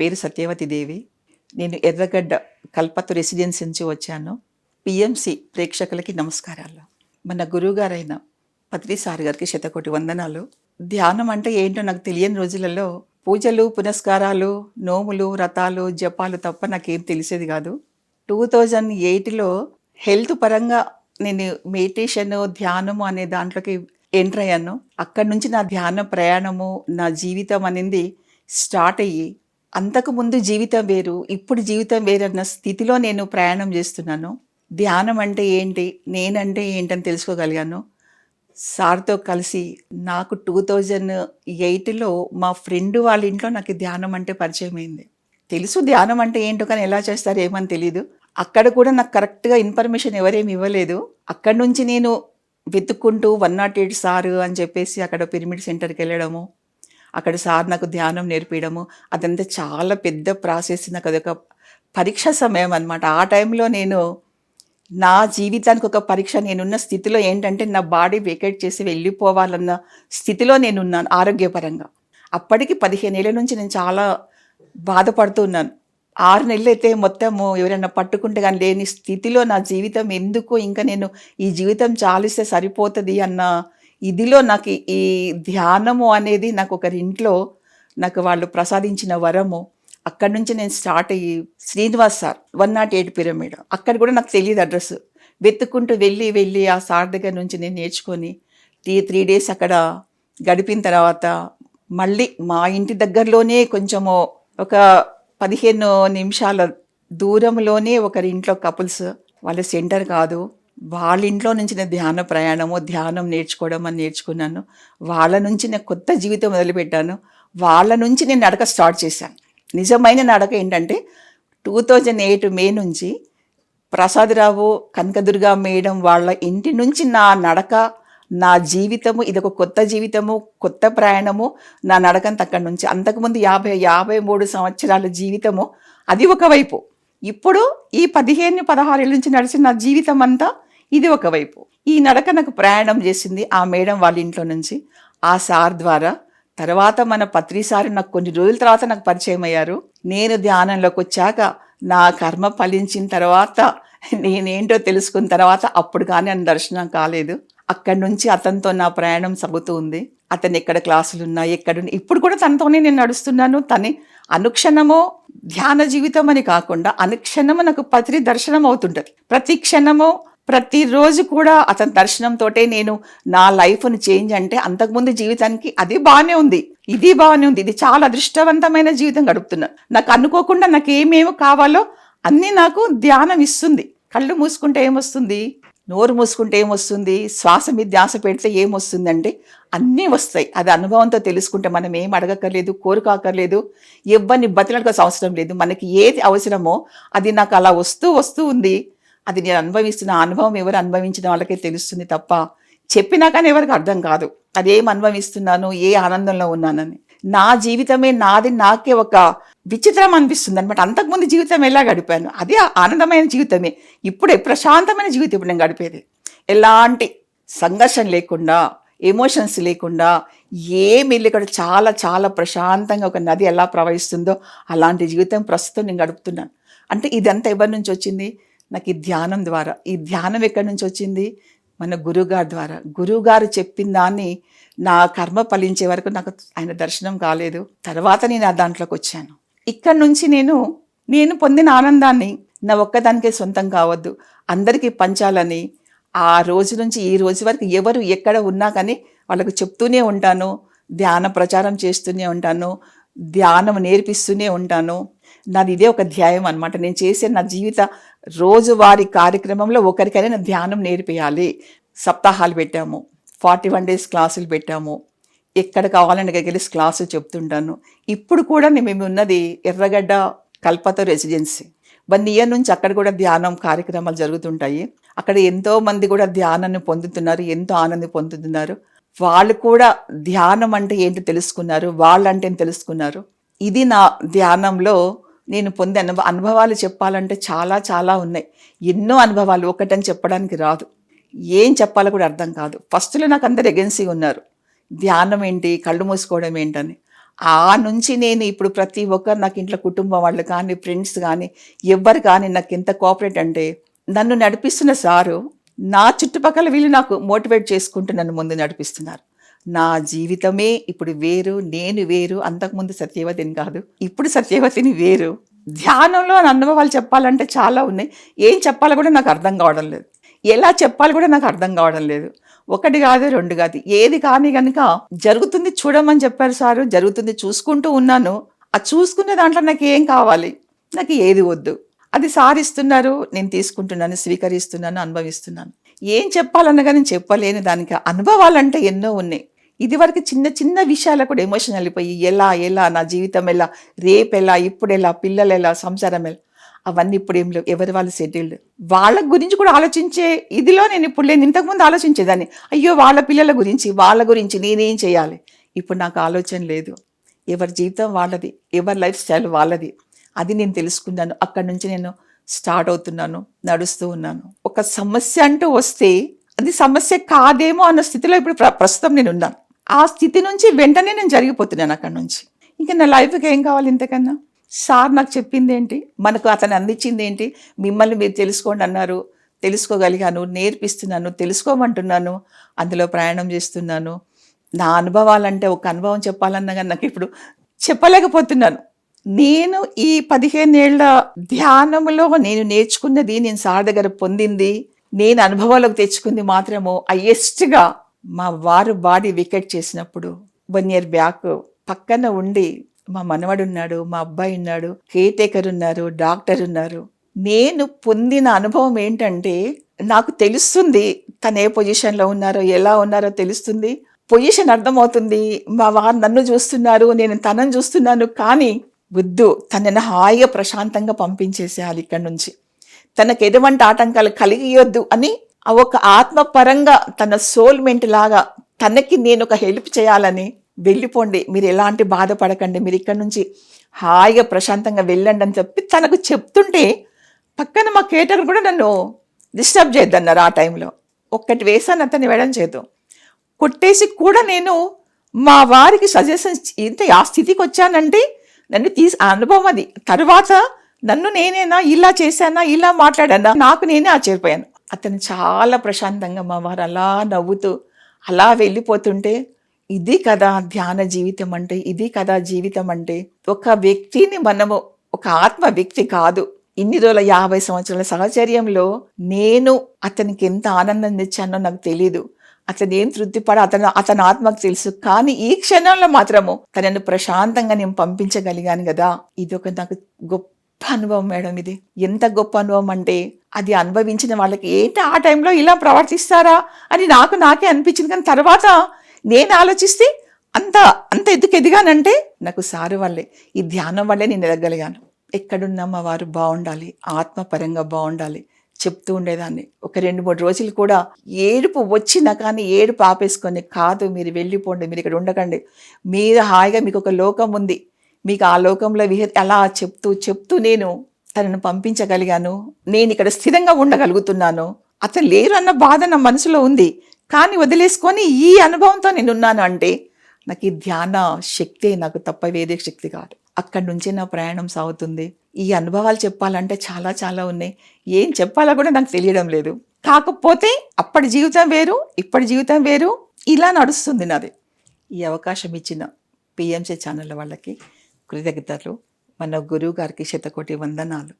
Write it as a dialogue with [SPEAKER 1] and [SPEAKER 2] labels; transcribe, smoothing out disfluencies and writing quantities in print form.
[SPEAKER 1] పేరు సత్యవతి దేవి. నేను ఎర్రగడ్డ కల్పతు రెసిడెన్సీ నుంచి వచ్చాను. పిఎంసి ప్రేక్షకులకి నమస్కారాలు. మన గురువుగారైన పత్రి సార్ గారికి శతకోటి వందనాలు. ధ్యానం అంటే ఏంటో నాకు తెలియని రోజులలో పూజలు, పునస్కారాలు, నోములు, వ్రతాలు, జపాలు తప్ప నాకేం తెలిసేది కాదు. 2008లో హెల్త్ పరంగా నేను మెడిటేషన్, ధ్యానము అనే దాంట్లోకి ఎంటర్ అయ్యాను. అక్కడి నుంచి నా ధ్యాన ప్రయాణము, నా జీవితం అనేది స్టార్ట్ అయ్యి, అంతకుముందు జీవితం వేరు, ఇప్పుడు జీవితం వేరన్న స్థితిలో నేను ప్రయాణం చేస్తున్నాను. ధ్యానం అంటే ఏంటి, నేనంటే ఏంటని తెలుసుకోగలిగాను. సార్తో కలిసి నాకు 2008లో మా ఫ్రెండ్ వాళ్ళ ఇంట్లో నాకు ధ్యానం అంటే పరిచయం అయింది. తెలుసు ధ్యానం అంటే ఏంటో, కానీ ఎలా చేస్తారో ఏమని తెలీదు. అక్కడ కూడా నాకు కరెక్ట్గా ఇన్ఫర్మేషన్ ఎవరేమి ఇవ్వలేదు. అక్కడి నుంచి నేను వెతుక్కుంటూ 108 సారు అని చెప్పేసి అక్కడ పిరమిడ్ సెంటర్కి వెళ్ళడము, అక్కడ సార్ నాకు ధ్యానం నేర్పించడము, అదంతా చాలా పెద్ద ప్రాసెస్. నాకు అదొక పరీక్ష సమయం అనమాట. ఆ టైంలో నేను నా జీవితానికి ఒక పరీక్ష. నేనున్న స్థితిలో ఏంటంటే నా బాడీ వేకేట్ చేసి వెళ్ళిపోవాలన్న స్థితిలో నేనున్నాను ఆరోగ్యపరంగా. అప్పటికి 15 ఏళ్ళ నుంచి నేను చాలా బాధపడుతూ ఉన్నాను. 6 నెలలు అయితే మొత్తము ఎవరైనా పట్టుకుంటే కానీ లేని స్థితిలో నా జీవితం ఎందుకు, ఇంకా నేను ఈ జీవితం చాలిస్తే సరిపోతుంది అన్న ఇదిలో నాకు ఈ ధ్యానము అనేది నాకు ఒకరింట్లో నాకు వాళ్ళు ప్రసాదించిన వరము. అక్కడి నుంచి నేను స్టార్ట్ అయ్యి శ్రీనివాస్ సార్ 108 పిరమిడ్, అక్కడ కూడా నాకు తెలియదు అడ్రస్. వెతుక్కుంటూ వెళ్ళి ఆ సార్ దగ్గర నుంచి నేను నేర్చుకొని 3 డేస్ అక్కడ గడిపిన తర్వాత మళ్ళీ మా ఇంటి దగ్గరలోనే కొంచెము ఒక 15 నిమిషాల దూరంలోనే ఒకరింట్లో కపుల్స్, వాళ్ళ సెంటర్ కాదు, వాళ్ళ ఇంట్లో నుంచి నేను ధ్యాన ప్రయాణము, ధ్యానం నేర్చుకోవడం అని నేర్చుకున్నాను. వాళ్ళ నుంచి నేను కొత్త జీవితం మొదలుపెట్టాను. వాళ్ళ నుంచి నేను నడక స్టార్ట్ చేశాను. నిజమైన నడక ఏంటంటే 2008 మే నుంచి ప్రసాదరావు, కనకదుర్గ మేడం వాళ్ళ ఇంటి నుంచి నా నడక, నా జీవితము, ఇదొక కొత్త జీవితము, కొత్త ప్రయాణము. నా నడకంత అక్కడి నుంచి. అంతకుముందు 53 సంవత్సరాల జీవితము అది ఒకవైపు. ఇప్పుడు ఈ 15-16 ఏళ్ళ నుంచి నడిచిన నా జీవితం అంతా ఇది ఒకవైపు. ఈ నడక నాకు ప్రయాణం చేసింది ఆ మేడం వాళ్ళ ఇంట్లో నుంచి, ఆ సార్ ద్వారా. తర్వాత మన పత్రి సార్ నాకు కొన్ని రోజుల తర్వాత నాకు పరిచయం అయ్యారు. నేను ధ్యానంలోకి వచ్చాక, నా కర్మ ఫలించిన తర్వాత, నేనేంటో తెలుసుకున్న తర్వాత అప్పుడు కానీ ఆయన దర్శనం కాలేదు. అక్కడి నుంచి అతనితో నా ప్రయాణం సాగుతూ ఉంది. అతను ఎక్కడ క్లాసులు ఉన్నా, ఎక్కడున్నా, ఇప్పుడు కూడా తనతోనే నేను నడుస్తున్నాను. తనే అనుక్షణము ధ్యాన జీవితం అని కాకుండా అనుక్షణము నాకు పత్రి దర్శనం అవుతుంటుంది. ప్రతి క్షణము, ప్రతిరోజు కూడా అతని దర్శనంతోటే నేను నా లైఫ్ని చేంజ్. అంటే అంతకుముందు జీవితానికి అది బాగానే ఉంది, ఇది బాగానే ఉంది, ఇది చాలా అదృష్టవంతమైన జీవితం గడుపుతున్నాను. నాకు అనుకోకుండా నాకు ఏమేమి కావాలో అన్నీ నాకు ధ్యానం ఇస్తుంది. కళ్ళు మూసుకుంటే ఏమొస్తుంది, నోరు మూసుకుంటే ఏమొస్తుంది, శ్వాస మీద ధ్యాస పెడితే ఏమొస్తుందంటే అన్నీ వస్తాయి. అది అనుభవంతో తెలుసుకుంటే మనం ఏం అడగక్కర్లేదు, కోరుకోక్కర్లేదు, ఎవరిని బతిలాడుకోవాల్సిన అవసరం లేదు. మనకి ఏది అవసరమో అది నాకు అలా వస్తూ ఉంది. అది నేను అనుభవిస్తున్న అనుభవం ఎవరు అనుభవించిన వాళ్ళకే తెలుస్తుంది తప్ప చెప్పినా కానీ ఎవరికి అర్థం కాదు అదేం అనుభవిస్తున్నాను, ఏ ఆనందంలో ఉన్నానని. నా జీవితమే నాది, నాకే ఒక విచిత్రం అనిపిస్తుంది అనమాట. అంతకుముందు జీవితం ఎలా గడిపాను అదే ఆనందమైన జీవితమే. ఇప్పుడే ప్రశాంతమైన జీవితం ఇప్పుడు నేను గడిపేది. ఎలాంటి సంఘర్షణ లేకుండా, ఎమోషన్స్ లేకుండా, ఏమి ఇక్కడ చాలా చాలా ప్రశాంతంగా ఒక నది ఎలా ప్రవహిస్తుందో అలాంటి జీవితం ప్రస్తుతం నేను గడుపుతున్నాను. అంటే ఇదంతా ఎవరి నుంచి వచ్చింది? నాకు ఈ ధ్యానం ద్వారా. ఈ ధ్యానం ఎక్కడి నుంచి వచ్చింది? మన గురువుగారి ద్వారా. గురువుగారు చెప్పిన దాన్ని నా కర్మ ఫలించే వరకు నాకు ఆయన దర్శనం కాలేదు. తర్వాత నేను ఆ దాంట్లోకి వచ్చాను. ఇక్కడ నుంచి నేను పొందిన ఆనందాన్ని నా ఒక్కదానికే సొంతం కావద్దు, అందరికీ పంచాలని ఆ రోజు నుంచి ఈ రోజు వరకు ఎవరు ఎక్కడ ఉన్నా కానీ వాళ్ళకు చెప్తూనే ఉంటాను, ధ్యాన ప్రచారం చేస్తూనే ఉంటాను, ధ్యానం నేర్పిస్తూనే ఉంటాను. నాది ఇదే ఒక ధ్యేయం అనమాట. నేను చేసే నా జీవిత రోజువారీ కార్యక్రమంలో ఒకరికైనా నా ధ్యానం నేర్పియాలి. సప్తాహాలు పెట్టాము, 41 డేస్ క్లాసులు పెట్టాము. ఎక్కడ కావాలని వెళ్ళి క్లాసు చెప్తుంటాను. ఇప్పుడు కూడా మేము ఉన్నది ఎర్రగడ్డ కల్పతు రెసిడెన్సీ. 1 ఇయర్ నుంచి అక్కడ కూడా ధ్యానం కార్యక్రమాలు జరుగుతుంటాయి. అక్కడ ఎంతో మంది కూడా ధ్యానాన్ని పొందుతున్నారు, ఎంతో ఆనందం పొందుతున్నారు. వాళ్ళు కూడా ధ్యానం అంటే ఏంటి తెలుసుకున్నారు, వాళ్ళంటే తెలుసుకున్నారు. ఇది నా ధ్యానంలో నేను పొందే అనుభవాలు చెప్పాలంటే చాలా చాలా ఉన్నాయి. ఎన్నో అనుభవాలు, ఒకటని చెప్పడానికి రాదు. ఏం చెప్పాలో కూడా అర్థం కాదు. ఫస్ట్లో నాకు అందరు ఎగెన్సీగా ఉన్నారు, ధ్యానం ఏంటి, కళ్ళు మూసుకోవడం ఏంటని. ఆ నుంచి నేను ఇప్పుడు ప్రతి ఒక్కరు నాకు ఇంట్లో కుటుంబం వాళ్ళు కానీ, ఫ్రెండ్స్ కానీ, ఎవ్వరు కానీ నాకు ఎంత కోఆపరేట్ అంటే, నన్ను నడిపిస్తున్న సారు, నా చుట్టుపక్కల వీళ్ళు నాకు మోటివేట్ చేసుకుంటూ నన్ను ముందు నడిపిస్తున్నారు. నా జీవితమే ఇప్పుడు వేరు, నేను వేరు. అంతకుముందు సత్యవతిని కాదు. ఇప్పుడు సత్యవతిని వేరు. ధ్యానంలో నా అనుభవాలు చెప్పాలంటే చాలా ఉన్నాయి. ఏం చెప్పాలో కూడా నాకు అర్థం కావడం లేదు. ఎలా చెప్పాలో కూడా నాకు అర్థం కావడం లేదు. ఒకటి కాదు, రెండు కాదు. ఏది కానీ గనుక జరుగుతుంది చూడమని చెప్పారు సారు. జరుగుతుంది చూసుకుంటూ ఉన్నాను. ఆ చూసుకునే దాంట్లో నాకు ఏం కావాలి? నాకు ఏది వద్దు. అది సారిస్తున్నారు, నేను తీసుకుంటున్నాను, స్వీకరిస్తున్నాను, అనుభవిస్తున్నాను. ఏం చెప్పాలన్నా కానీ చెప్పలేని దానికి అనుభవాలంటే ఎన్నో ఉన్నాయి. ఇదివరకు చిన్న చిన్న విషయాలు కూడా ఎమోషన్ వెళ్ళిపోయి ఎలా నా జీవితం ఎలా, రేపు ఎలా, ఇప్పుడు ఎలా, పిల్లలు ఎలా, సంసారం ఎలా, అవన్నీ ఇప్పుడు ఏం లేవు. ఎవరి వాళ్ళు సెటిల్డ్. వాళ్ళ గురించి కూడా ఆలోచించే ఇదిలో నేను ఇప్పుడు లేను. ఇంతకుముందు ఆలోచించేదాన్ని, అయ్యో వాళ్ళ పిల్లల గురించి నేనేం చేయాలి. ఇప్పుడు నాకు ఆలోచన లేదు. ఎవరి జీవితం వాళ్ళది, ఎవరి లైఫ్ స్టైల్ వాళ్ళది. అది నేను తెలుసుకున్నాను. అక్కడి నుంచి నేను స్టార్ట్ అవుతున్నాను, నడుస్తూ ఉన్నాను. ఒక సమస్య అంటూ వస్తే అది సమస్య కాదేమో అన్న స్థితిలో ఇప్పుడు ప్రస్తుతం నేను ఉన్నాను. ఆ స్థితి నుంచి వెంటనే నేను జరిగిపోతున్నాను అక్కడి నుంచి. ఇంకా నా లైఫ్కి ఏం కావాలి ఇంతకన్నా? సార్ నాకు చెప్పింది ఏంటి, మనకు అతను అందించింది ఏంటి? మిమ్మల్ని మీరు తెలుసుకోండి అన్నారు, తెలుసుకోగలిగాను, నేర్పిస్తున్నాను, తెలుసుకోమంటున్నాను, అందులో ప్రయాణం చేస్తున్నాను. నా అనుభవాలంటే ఒక అనుభవం చెప్పాలన్నా కానీ నాకు ఇప్పుడు చెప్పలేకపోతున్నాను. నేను ఈ 15 ఏళ్ల ధ్యానంలో నేను నేర్చుకున్నది, నేను సార్ దగ్గర పొందింది, నేను అనుభవాలకు తెచ్చుకుంది మాత్రము హైయెస్ట్గా మా వారు బాడీ వికెట్ చేసినప్పుడు 1 year బ్యాక్ పక్కన ఉండి, మా మనవడు ఉన్నాడు, మా అబ్బాయి ఉన్నాడు, కేర్ టేకర్ ఉన్నారు, డాక్టర్ ఉన్నారు. నేను పొందిన అనుభవం ఏంటంటే, నాకు తెలుస్తుంది తను ఏ పొజిషన్లో ఉన్నారో, ఎలా ఉన్నారో తెలుస్తుంది. పొజిషన్ అర్థమవుతుంది. మా వారు నన్ను చూస్తున్నారు, నేను తనను చూస్తున్నాను. కానీ వద్దు, తనని హాయిగా ప్రశాంతంగా పంపించేసేయాలి ఇక్కడి నుంచి. తనకు ఎటువంటి ఆటంకాలు కలిగియొద్దు అని ఒక ఆత్మపరంగా తన సోల్మెంట్ లాగా తనకి నేను ఒక హెల్ప్ చేయాలని, వెళ్ళిపోండి, మీరు ఎలాంటి బాధపడకండి, మీరు ఇక్కడి నుంచి హాయిగా ప్రశాంతంగా వెళ్ళండి అని చెప్పి తనకు చెప్తుంటే, పక్కన మా కేటర్ కూడా నన్ను డిస్టర్బ్ చేయొద్దన్నారు. ఆ టైంలో ఒక్కటి వేసాను అతన్ని వేయడం చేద్దాం కొట్టేసి కూడా నేను మా వారికి సజెషన్స్ ఇంత ఆ స్థితికి వచ్చానంటే నన్ను అనుభవం అది. తర్వాత నన్ను నేనేనా ఇలా చేశానా, ఇలా మాట్లాడానా, నాకు నేనే ఆశ్చర్యపోయాను. అతను చాలా ప్రశాంతంగా, మా వారు అలా నవ్వుతూ అలా వెళ్ళిపోతుంటే, ఇది కదా ధ్యాన జీవితం అంటే, ఇది కదా జీవితం అంటే. ఒక వ్యక్తిని మనము, ఒక ఆత్మ వ్యక్తి కాదు. ఇన్ని రోజుల 50 సంవత్సరాల సహచర్యంలో నేను అతనికి ఎంత ఆనందం తెచ్చానో నాకు తెలీదు. అతను ఏం తృప్తిపడ అతని ఆత్మకు తెలుసు. కానీ ఈ క్షణంలో మాత్రము తనను ప్రశాంతంగా నేను పంపించగలిగాను కదా. ఇది ఒక నాకు గొప్ప అనుభవం మేడం. ఇది ఎంత గొప్ప అనుభవం అంటే, అది అనుభవించిన వాళ్ళకి ఏంటి ఆ టైంలో ఇలా ప్రవర్తిస్తారా అని నాకే అనిపించింది. కానీ తర్వాత నేను ఆలోచిస్తే అంత ఎందుకు ఎదిగానంటే, నాకు సారు వల్లే, ఈ ధ్యానం వల్లే నేను ఎదగలిగాను. ఎక్కడున్నా మా వారు బాగుండాలి, ఆత్మపరంగా బాగుండాలి చెప్తూ ఉండేదాన్ని. ఒక 2-3 రోజులు కూడా ఏడుపు వచ్చినా కానీ ఏడుపు ఆపేసుకొని, కాదు మీరు వెళ్ళిపోండి, మీరు ఇక్కడ ఉండకండి, మీరు హాయిగా, మీకు ఒక లోకం ఉంది, మీకు ఆ లోకంలో అలా చెప్తూ నేను తనను పంపించగలిగాను. నేను ఇక్కడ స్థిరంగా ఉండగలుగుతున్నాను. అతను లేరు అన్న బాధ నా మనసులో ఉంది, కానీ వదిలేసుకొని ఈ అనుభవంతో నేను ఉన్నాను అంటే, నాకు ఈ ధ్యాన శక్తి నాకు తప్ప వేరే శక్తి కాదు. అక్కడి నుంచే నా ప్రయాణం సాగుతుంది. ఈ అనుభవాలు చెప్పాలంటే చాలా చాలా ఉన్నాయి. ఏం చెప్పాలో కూడా నాకు తెలియడం లేదు. కాకపోతే అప్పటి జీవితం వేరు, ఇప్పటి జీవితం వేరు, ఇలా నడుస్తుంది నాది. ఈ అవకాశం ఇచ్చిన పిఎంసి ఛానల్ వాళ్ళకి కృతజ్ఞతలు. మన గురువు గారికి శతకోటి వందనాలు.